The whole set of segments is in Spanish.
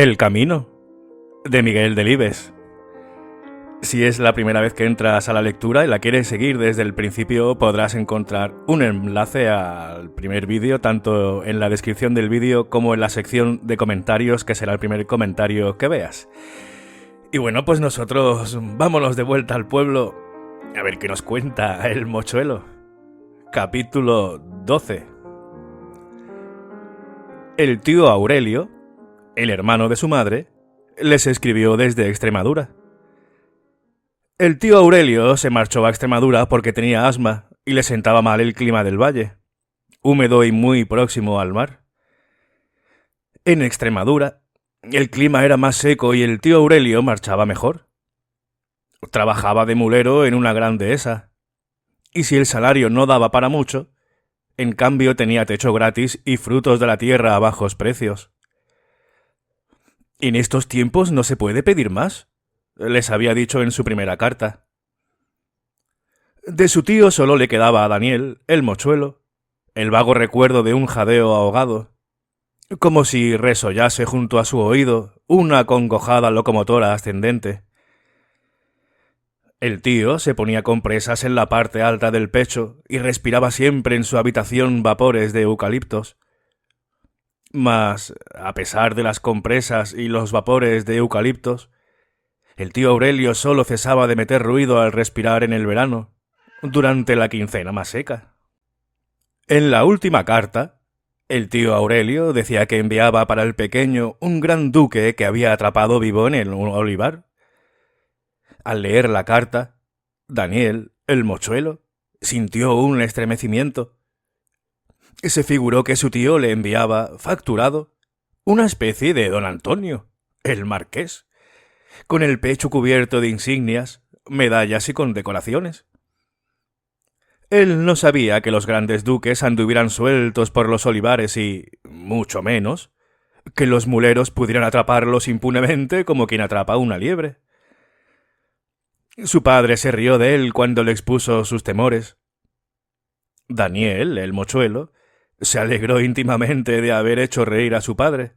El camino, de Miguel Delibes. Si es la primera vez que entras a la lectura y la quieres seguir desde el principio, podrás encontrar un enlace al primer vídeo, tanto en la descripción del vídeo como en la sección de comentarios, que será el primer comentario que veas. Y bueno, pues nosotros vámonos de vuelta al pueblo a ver qué nos cuenta el mochuelo. Capítulo 12. El tío Aurelio, el hermano de su madre, les escribió desde Extremadura. El tío Aurelio se marchó a Extremadura porque tenía asma y le sentaba mal el clima del valle, húmedo y muy próximo al mar. En Extremadura, el clima era más seco y el tío Aurelio marchaba mejor. Trabajaba de mulero en una gran dehesa, y si el salario no daba para mucho, en cambio tenía techo gratis y frutos de la tierra a bajos precios. En estos tiempos no se puede pedir más, les había dicho en su primera carta. De su tío solo le quedaba a Daniel, el mochuelo, el vago recuerdo de un jadeo ahogado, como si resollase junto a su oído una acongojada locomotora ascendente. El tío se ponía compresas en la parte alta del pecho y respiraba siempre en su habitación vapores de eucaliptos. Mas, a pesar de las compresas y los vapores de eucaliptos, el tío Aurelio solo cesaba de meter ruido al respirar en el verano, durante la quincena más seca. En la última carta, el tío Aurelio decía que enviaba para el pequeño un gran duque que había atrapado vivo en el olivar. Al leer la carta, Daniel, el mochuelo, sintió un estremecimiento. Se figuró que su tío le enviaba, facturado, una especie de don Antonio, el marqués, con el pecho cubierto de insignias, medallas y condecoraciones. Él no sabía que los grandes duques anduvieran sueltos por los olivares y, mucho menos, que los muleros pudieran atraparlos impunemente como quien atrapa una liebre. Su padre se rió de él cuando le expuso sus temores. Daniel, el mochuelo, se alegró íntimamente de haber hecho reír a su padre,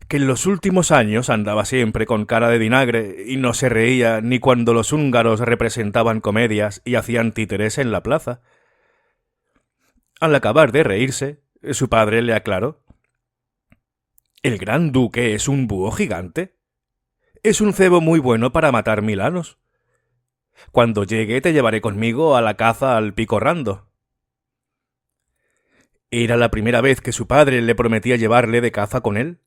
que en los últimos años andaba siempre con cara de vinagre y no se reía ni cuando los húngaros representaban comedias y hacían títeres en la plaza. Al acabar de reírse, su padre le aclaró: «El gran duque es un búho gigante. Es un cebo muy bueno para matar milanos. Cuando llegue te llevaré conmigo a la caza al picorrando». Era la primera vez que su padre le prometía llevarle de caza con él,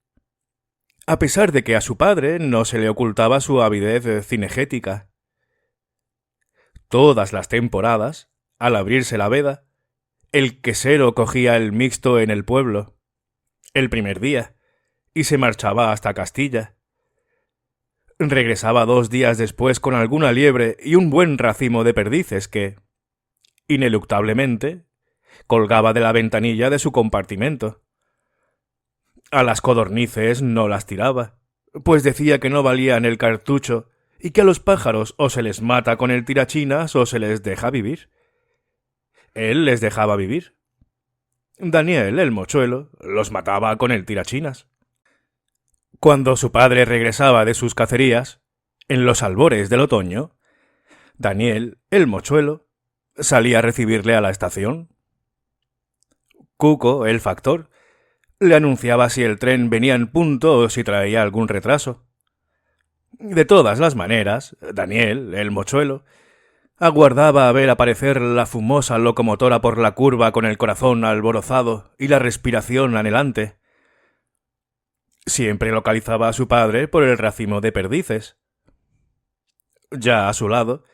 a pesar de que a su padre no se le ocultaba su avidez cinegética. Todas las temporadas, al abrirse la veda, el quesero cogía el mixto en el pueblo, el primer día, y se marchaba hasta Castilla. Regresaba 2 días después con alguna liebre y un buen racimo de perdices que, ineluctablemente, colgaba de la ventanilla de su compartimento. A las codornices no las tiraba, pues decía que no valían el cartucho y que a los pájaros o se les mata con el tirachinas o se les deja vivir. Él les dejaba vivir. Daniel, el mochuelo, los mataba con el tirachinas. Cuando su padre regresaba de sus cacerías, en los albores del otoño, Daniel, el mochuelo, salía a recibirle a la estación. Cuco, el factor, le anunciaba si el tren venía en punto o si traía algún retraso. De todas las maneras, Daniel, el mochuelo, aguardaba a ver aparecer la fumosa locomotora por la curva con el corazón alborozado y la respiración anhelante. Siempre localizaba a su padre por el racimo de perdices. Ya a su lado,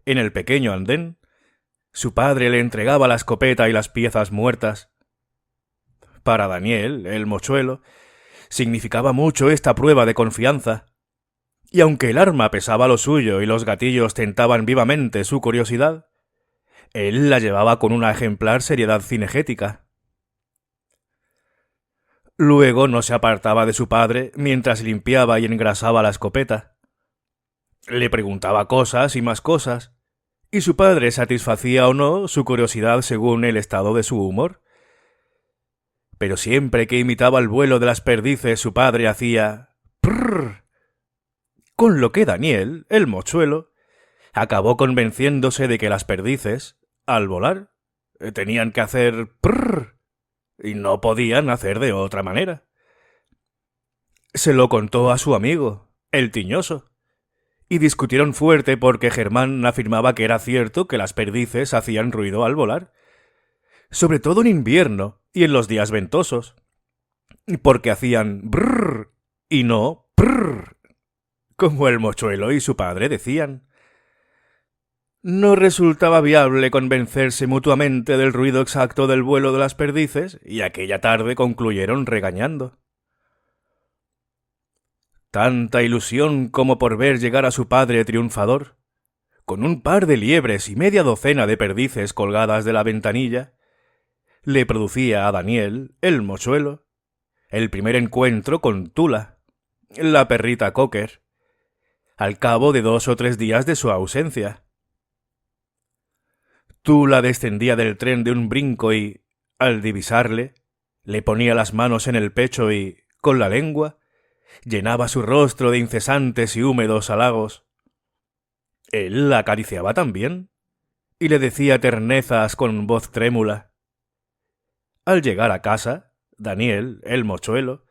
en el pequeño andén, su padre le entregaba la escopeta y las piezas muertas. Para Daniel, el mochuelo, significaba mucho esta prueba de confianza, y aunque el arma pesaba lo suyo y los gatillos tentaban vivamente su curiosidad, él la llevaba con una ejemplar seriedad cinegética. Luego no se apartaba de su padre mientras limpiaba y engrasaba la escopeta. Le preguntaba cosas y más cosas, y su padre satisfacía o no su curiosidad según el estado de su humor. Pero siempre que imitaba el vuelo de las perdices su padre hacía prrr. Con lo que Daniel, el mochuelo, acabó convenciéndose de que las perdices, al volar, tenían que hacer prrr y no podían hacer de otra manera. Se lo contó a su amigo, el Tiñoso, y discutieron fuerte porque Germán afirmaba que era cierto que las perdices hacían ruido al volar, sobre todo en invierno y en los días ventosos, porque hacían brrr y no prrr, como el mochuelo y su padre decían. No resultaba viable convencerse mutuamente del ruido exacto del vuelo de las perdices y aquella tarde concluyeron regañando. Tanta ilusión como por ver llegar a su padre triunfador, con un par de liebres y media docena de perdices colgadas de la ventanilla, le producía a Daniel, el mochuelo, el primer encuentro con Tula, la perrita Cocker, al cabo de 2 o 3 días de su ausencia. Tula descendía del tren de un brinco y, al divisarle, le ponía las manos en el pecho y, con la lengua, llenaba su rostro de incesantes y húmedos halagos. Él la acariciaba también y le decía ternezas con voz trémula. Al llegar a casa, Daniel, el mochuelo,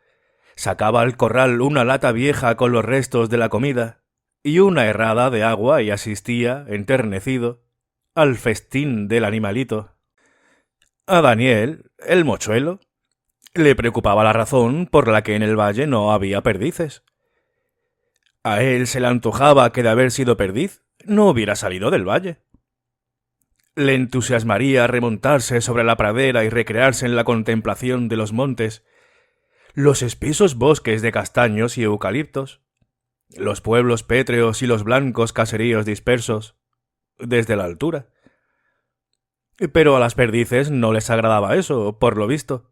sacaba al corral una lata vieja con los restos de la comida y una herrada de agua y asistía, enternecido, al festín del animalito. A Daniel, el mochuelo, le preocupaba la razón por la que en el valle no había perdices. A él se le antojaba que de haber sido perdiz no hubiera salido del valle. Le entusiasmaría remontarse sobre la pradera y recrearse en la contemplación de los montes, los espesos bosques de castaños y eucaliptos, los pueblos pétreos y los blancos caseríos dispersos, desde la altura. Pero a las perdices no les agradaba eso, por lo visto,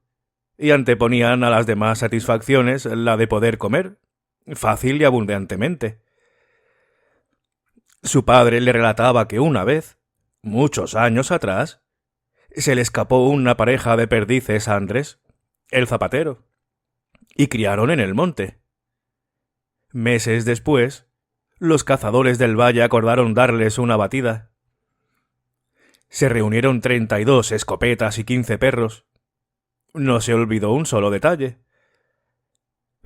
y anteponían a las demás satisfacciones la de poder comer, fácil y abundantemente. Su padre le relataba que una vez, muchos años atrás, se le escapó una pareja de perdices a Andrés, el zapatero, y criaron en el monte. Meses después, los cazadores del valle acordaron darles una batida. Se reunieron 32 escopetas y 15 perros. No se olvidó un solo detalle.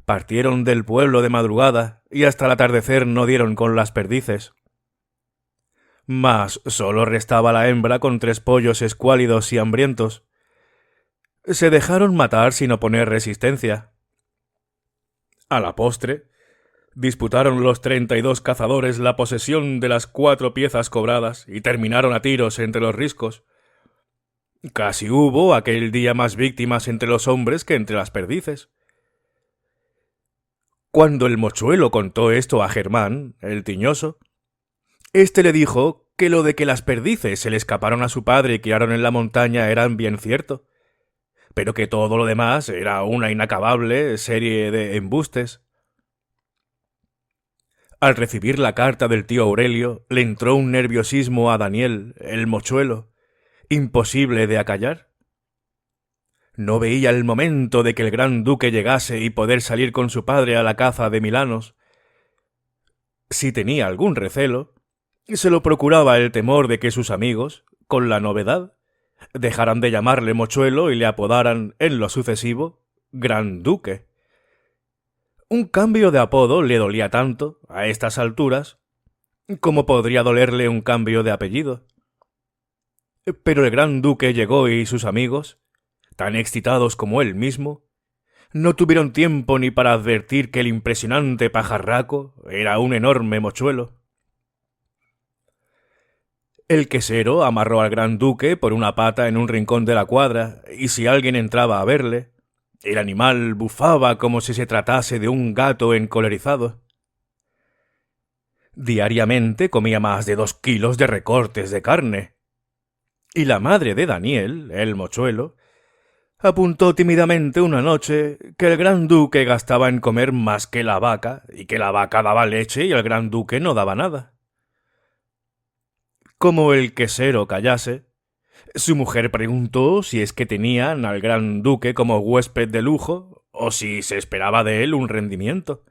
Partieron del pueblo de madrugada y hasta el atardecer no dieron con las perdices. Mas solo restaba la hembra con 3 pollos escuálidos y hambrientos. Se dejaron matar sin oponer resistencia. A la postre, disputaron los 32 cazadores la posesión de las 4 piezas cobradas y terminaron a tiros entre los riscos. Casi hubo aquel día más víctimas entre los hombres que entre las perdices. Cuando el mochuelo contó esto a Germán, el Tiñoso, éste le dijo que lo de que las perdices se le escaparon a su padre y criaron en la montaña era bien cierto, pero que todo lo demás era una inacabable serie de embustes. Al recibir la carta del tío Aurelio, le entró un nerviosismo a Daniel, el mochuelo, imposible de acallar. No veía el momento de que el gran duque llegase y poder salir con su padre a la caza de Milanos. Si tenía algún recelo, se lo procuraba el temor de que sus amigos, con la novedad, dejaran de llamarle mochuelo y le apodaran, en lo sucesivo, Gran Duque. Un cambio de apodo le dolía tanto, a estas alturas, como podría dolerle un cambio de apellido. Pero el Gran Duque llegó y sus amigos, tan excitados como él mismo, no tuvieron tiempo ni para advertir que el impresionante pajarraco era un enorme mochuelo. El quesero amarró al Gran Duque por una pata en un rincón de la cuadra, y si alguien entraba a verle, el animal bufaba como si se tratase de un gato encolerizado. Diariamente comía más de 2 kilos de recortes de carne. Y la madre de Daniel, el mochuelo, apuntó tímidamente una noche que el Gran Duque gastaba en comer más que la vaca, y que la vaca daba leche y el Gran Duque no daba nada. Como el quesero callase, su mujer preguntó si es que tenían al Gran Duque como huésped de lujo o si se esperaba de él un rendimiento.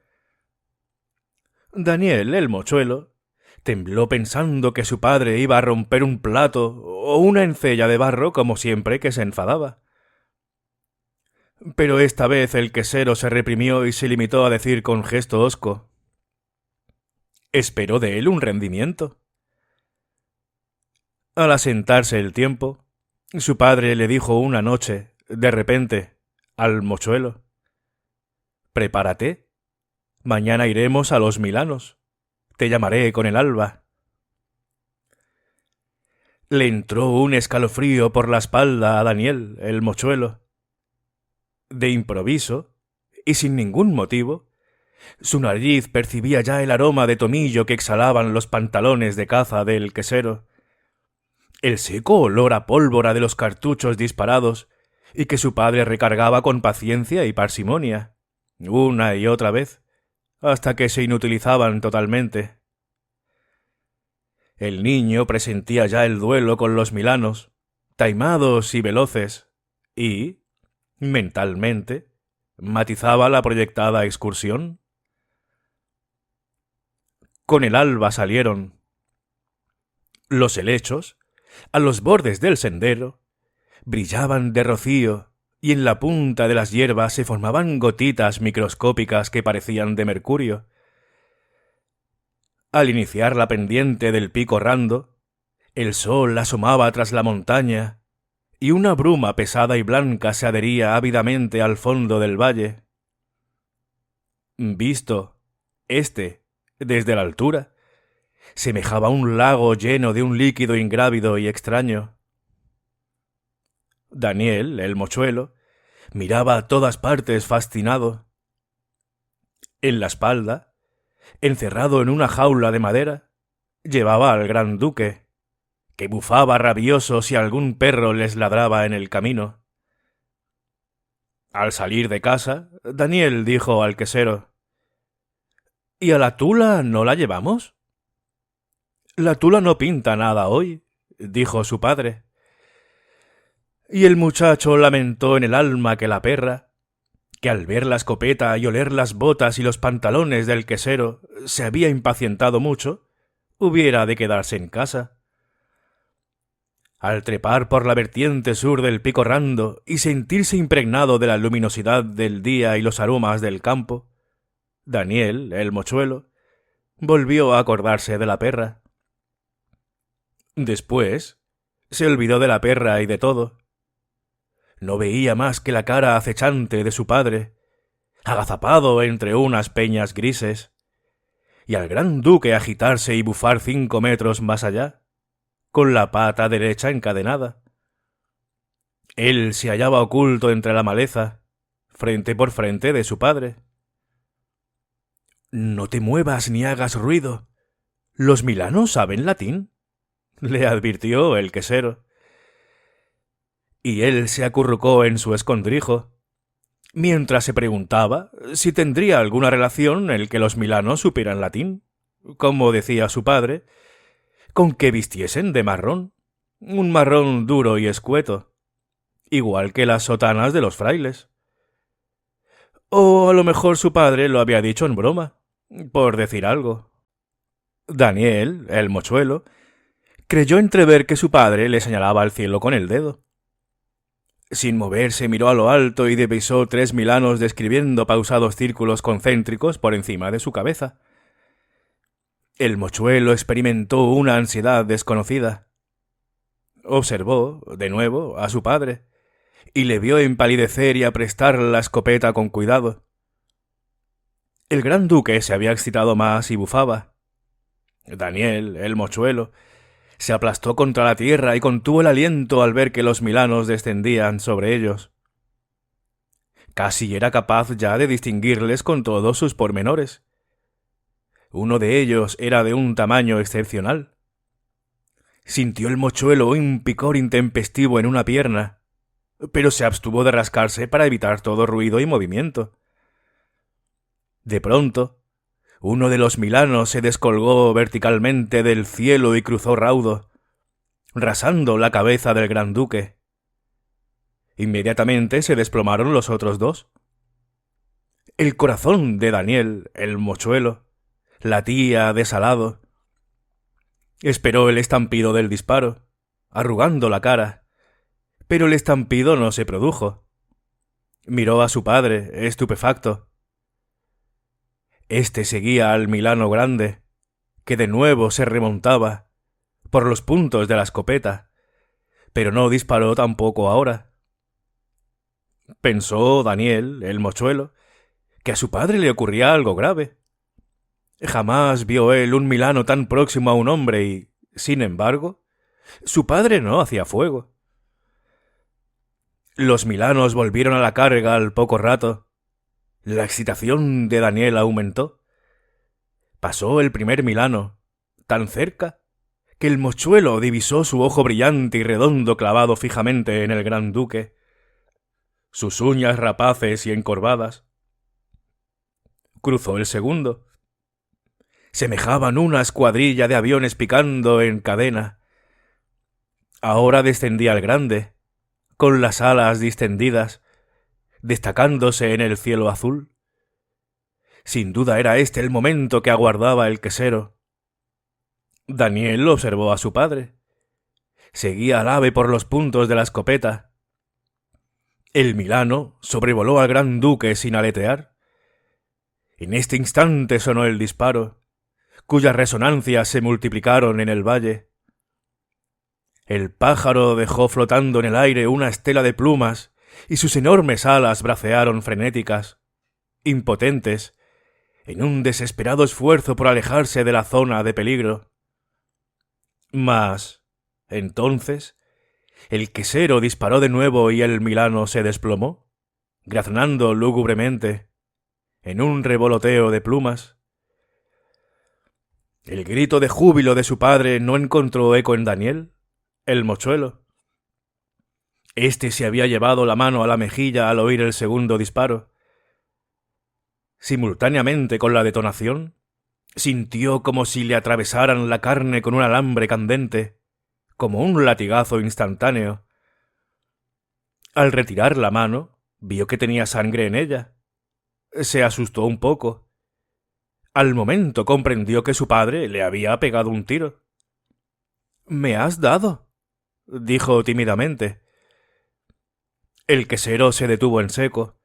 Daniel, el mochuelo, tembló pensando que su padre iba a romper un plato o una encella de barro como siempre que se enfadaba. Pero esta vez el quesero se reprimió y se limitó a decir con gesto hosco: «Espero de él un rendimiento». Al asentarse el tiempo, su padre le dijo una noche, de repente, al mochuelo: «Prepárate, mañana iremos a los Milanos. Te llamaré con el alba». Le entró un escalofrío por la espalda a Daniel, el mochuelo. De improviso, y sin ningún motivo, su nariz percibía ya el aroma de tomillo que exhalaban los pantalones de caza del quesero, el seco olor a pólvora de los cartuchos disparados y que su padre recargaba con paciencia y parsimonia, una y otra vez, hasta que se inutilizaban totalmente. El niño presentía ya el duelo con los milanos, taimados y veloces, y, mentalmente, matizaba la proyectada excursión. Con el alba salieron. Los helechos, a los bordes del sendero, brillaban de rocío y en la punta de las hierbas se formaban gotitas microscópicas que parecían de mercurio. Al iniciar la pendiente del pico Rando, el sol asomaba tras la montaña y una bruma pesada y blanca se adhería ávidamente al fondo del valle. Visto, desde la altura, semejaba un lago lleno de un líquido ingrávido y extraño. Daniel, el mochuelo, miraba a todas partes fascinado. En la espalda, encerrado en una jaula de madera, llevaba al gran duque, que bufaba rabioso si algún perro les ladraba en el camino. Al salir de casa, Daniel dijo al quesero: «¿Y a la tula no la llevamos?» «La tula no pinta nada hoy», dijo su padre. Y el muchacho lamentó en el alma que la perra, que al ver la escopeta y oler las botas y los pantalones del quesero se había impacientado mucho, hubiera de quedarse en casa. Al trepar por la vertiente sur del pico Rando y sentirse impregnado de la luminosidad del día y los aromas del campo, Daniel, el mochuelo, volvió a acordarse de la perra. Después, se olvidó de la perra y de todo. No veía más que la cara acechante de su padre, agazapado entre unas peñas grises, y al gran duque agitarse y bufar 5 metros más allá, con la pata derecha encadenada. Él se hallaba oculto entre la maleza, frente por frente de su padre. «No te muevas ni hagas ruido. ¿Los milanos saben latín?», le advirtió el quesero. Y él se acurrucó en su escondrijo, mientras se preguntaba si tendría alguna relación el que los milanos supieran latín, como decía su padre, con que vistiesen de marrón, un marrón duro y escueto, igual que las sotanas de los frailes. O a lo mejor su padre lo había dicho en broma, por decir algo. Daniel, el mochuelo, creyó entrever que su padre le señalaba al cielo con el dedo. Sin moverse miró a lo alto y divisó 3 milanos describiendo pausados círculos concéntricos por encima de su cabeza. El mochuelo experimentó una ansiedad desconocida. Observó, de nuevo, a su padre, y le vio empalidecer y aprestar la escopeta con cuidado. El gran duque se había excitado más y bufaba. Daniel, el mochuelo, se aplastó contra la tierra y contuvo el aliento al ver que los milanos descendían sobre ellos. Casi era capaz ya de distinguirles con todos sus pormenores. Uno de ellos era de un tamaño excepcional. Sintió el mochuelo un picor intempestivo en una pierna, pero se abstuvo de rascarse para evitar todo ruido y movimiento. De pronto, uno de los milanos se descolgó verticalmente del cielo y cruzó raudo, rasando la cabeza del gran duque. Inmediatamente se desplomaron los otros 2. El corazón de Daniel, el mochuelo, latía desalado. Esperó el estampido del disparo, arrugando la cara, pero el estampido no se produjo. Miró a su padre, estupefacto. Este seguía al Milano grande, que de nuevo se remontaba por los puntos de la escopeta, pero no disparó tampoco ahora. Pensó Daniel, el mochuelo, que a su padre le ocurría algo grave. Jamás vio él un Milano tan próximo a un hombre y, sin embargo, su padre no hacía fuego. Los milanos volvieron a la carga al poco rato. La excitación de Daniel aumentó. Pasó el primer milano, tan cerca, que el mochuelo divisó su ojo brillante y redondo clavado fijamente en el gran duque, sus uñas rapaces y encorvadas. Cruzó el segundo. Semejaban una escuadrilla de aviones picando en cadena. Ahora descendía el grande, con las alas distendidas, destacándose en el cielo azul. Sin duda era este el momento que aguardaba el quesero. Daniel observó a su padre. Seguía al ave por los puntos de la escopeta. El Milano sobrevoló al gran duque sin aletear. En este instante sonó el disparo, cuyas resonancias se multiplicaron en el valle. El pájaro dejó flotando en el aire una estela de plumas y sus enormes alas bracearon frenéticas, impotentes, en un desesperado esfuerzo por alejarse de la zona de peligro. Mas, entonces, el quesero disparó de nuevo y el Milano se desplomó, graznando lúgubremente, en un revoloteo de plumas. El grito de júbilo de su padre no encontró eco en Daniel, el mochuelo. Este se había llevado la mano a la mejilla al oír el segundo disparo. Simultáneamente con la detonación, sintió como si le atravesaran la carne con un alambre candente, como un latigazo instantáneo. Al retirar la mano, vio que tenía sangre en ella. Se asustó un poco. Al momento comprendió que su padre le había pegado un tiro. «¿Me has dado?», dijo tímidamente. El quesero se detuvo en seco.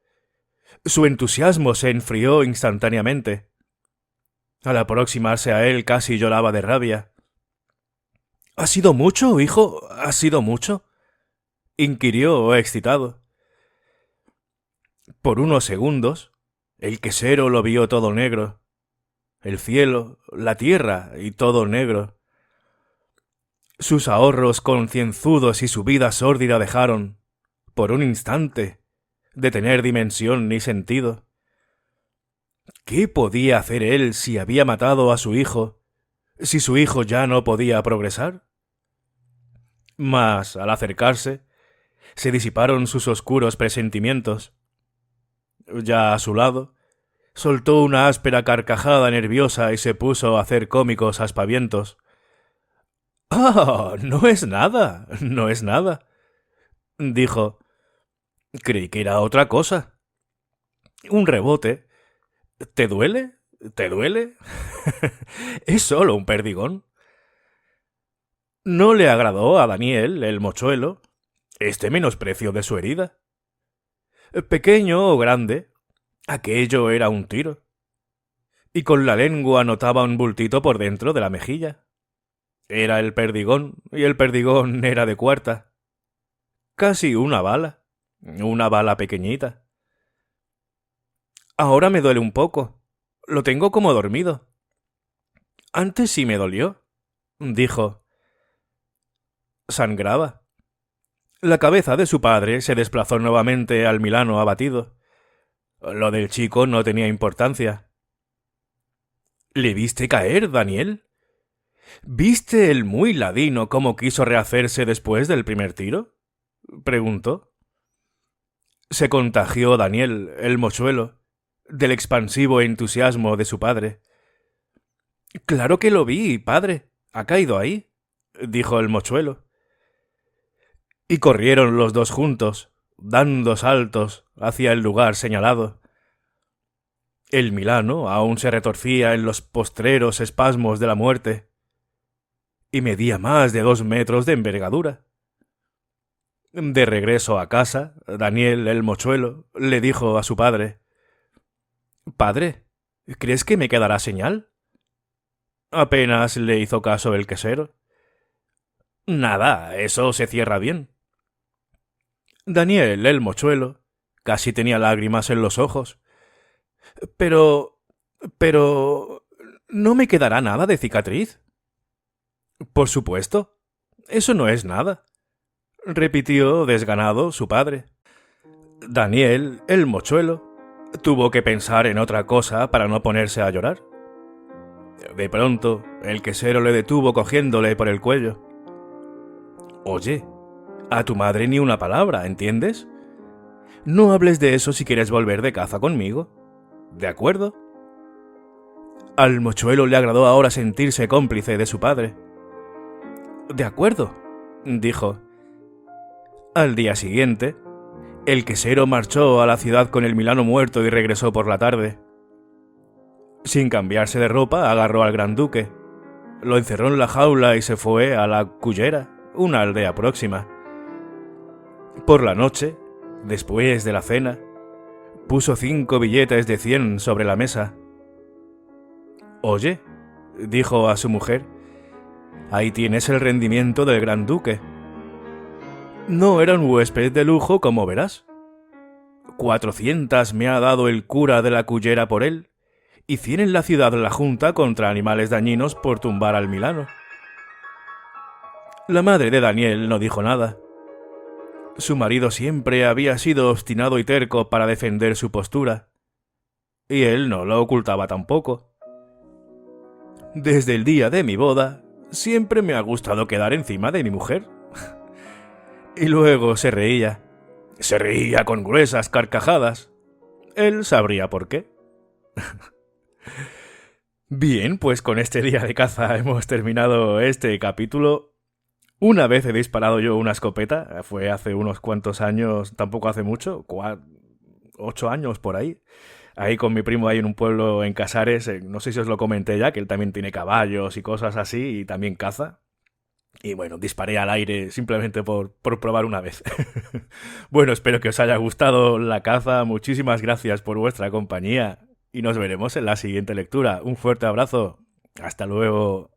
Su entusiasmo se enfrió instantáneamente. Al aproximarse a él casi lloraba de rabia. «¿Ha sido mucho, hijo? ¿Ha sido mucho?», inquirió excitado. Por unos segundos, el quesero lo vio todo negro. El cielo, la tierra y todo negro. Sus ahorros concienzudos y su vida sórdida dejaron, por un instante, de tener dimensión ni sentido. ¿Qué podía hacer él si había matado a su hijo, si su hijo ya no podía progresar? Mas, al acercarse, se disiparon sus oscuros presentimientos. Ya a su lado, soltó una áspera carcajada nerviosa y se puso a hacer cómicos aspavientos. «¡Ah! No es nada, no es nada», dijo. «Creí que era otra cosa. Un rebote. ¿Te duele? ¿Te duele? Es solo un perdigón». No le agradó a Daniel, el mochuelo, este menosprecio de su herida. Pequeño o grande, aquello era un tiro. Y con la lengua notaba un bultito por dentro de la mejilla. Era el perdigón, y el perdigón era de cuarta. Casi una bala pequeñita. «Ahora me duele un poco. Lo tengo como dormido». «Antes sí me dolió», dijo. Sangraba. La cabeza de su padre se desplazó nuevamente al Milano abatido. Lo del chico no tenía importancia. «¿Le viste caer, Daniel? ¿Viste el muy ladino cómo quiso rehacerse después del primer tiro?», preguntó. Se contagió Daniel, el mochuelo, del expansivo entusiasmo de su padre. «Claro que lo vi, padre. Ha caído ahí», dijo el mochuelo. Y corrieron los dos juntos, dando saltos hacia el lugar señalado. El Milano aún se retorcía en los postreros espasmos de la muerte y medía más de 2 metros de envergadura. De regreso a casa, Daniel el mochuelo le dijo a su padre: «Padre, ¿crees que me quedará señal?». Apenas le hizo caso el quesero. «Nada, eso se cierra bien». Daniel el mochuelo casi tenía lágrimas en los ojos. Pero... ¿no me quedará nada de cicatriz? Por supuesto, eso no es nada, repitió desganado su padre. Daniel, el mochuelo, tuvo que pensar en otra cosa para no ponerse a llorar. De pronto, el quesero le detuvo cogiéndole por el cuello. «Oye, a tu madre ni una palabra, ¿entiendes? No hables de eso si quieres volver de caza conmigo. ¿De acuerdo?». Al mochuelo le agradó ahora sentirse cómplice de su padre. «De acuerdo», dijo. Al día siguiente, el quesero marchó a la ciudad con el Milano muerto y regresó por la tarde. Sin cambiarse de ropa, agarró al gran duque, lo encerró en la jaula y se fue a la Cullera, una aldea próxima. Por la noche, después de la cena, puso 5 billetes de 100 sobre la mesa. «Oye», dijo a su mujer, «ahí tienes el rendimiento del gran duque. No era un huésped de lujo, como verás. 400 me ha dado el cura de la Cullera por él, y 100 en la ciudad la junta contra animales dañinos por tumbar al Milano». La madre de Daniel no dijo nada. Su marido siempre había sido obstinado y terco para defender su postura, y él no lo ocultaba tampoco. «Desde el día de mi boda, siempre me ha gustado quedar encima de mi mujer». Y luego se reía. Se reía con gruesas carcajadas. Él sabría por qué. Bien, pues con este día de caza hemos terminado este capítulo. Una vez he disparado yo una escopeta, fue hace unos cuantos años, tampoco hace mucho, 8 años por ahí. Ahí con mi primo ahí en un pueblo en Casares, no sé si os lo comenté ya, que él también tiene caballos y cosas así, y también caza. Y bueno, disparé al aire simplemente por probar una vez. Bueno, espero que os haya gustado la caza, muchísimas gracias por vuestra compañía, y nos veremos en la siguiente lectura. Un fuerte abrazo, hasta luego.